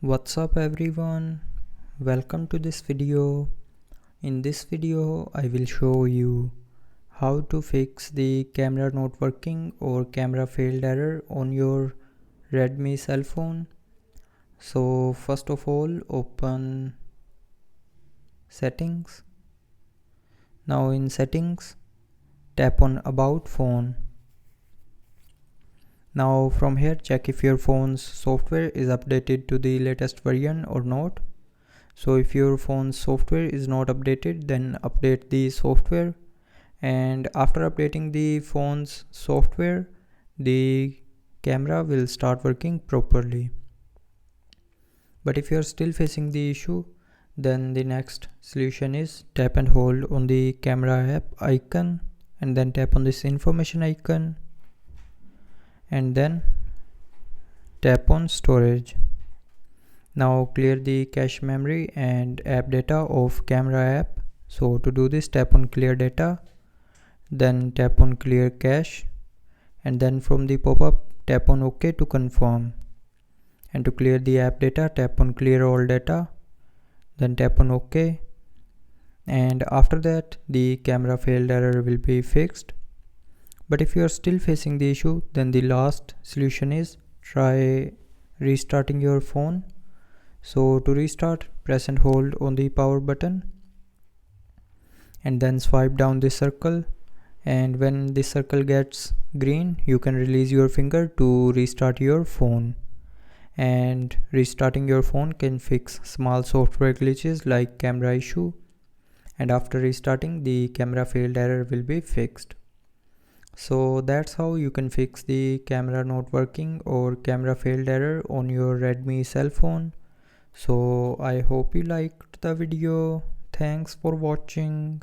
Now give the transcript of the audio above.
What's up everyone, welcome to this video. In this video I will show you how to fix the camera not working or camera failed error on your Redmi cell phone. So first of all, open settings. Now in settings, tap on about phone. Now from here, check if your phone's software is updated to the latest version or not. So if your phone's software is not updated, then update the software, and after updating the phone's software, the camera will start working properly. But if you are still facing the issue, then the next solution is tap and hold on the camera app icon and then tap on this information icon and then tap on storage. Now clear the cache memory and app data of camera app. So to do this, tap on clear data, then tap on clear cache, and then from the pop-up tap on OK to confirm. And to clear the app data, tap on clear all data, then tap on OK, and after that the camera failed error will be fixed. But if you are still facing the issue, then the last solution is try restarting your phone. So to restart, press and hold on the power button and then swipe down the circle, and when the circle gets green, you can release your finger to restart your phone. And restarting your phone can fix small software glitches like camera issue, and after restarting, the camera failed error will be fixed. So that's how you can fix the camera not working or camera failed error on your Redmi cell phone. So I hope you liked the video. Thanks for watching.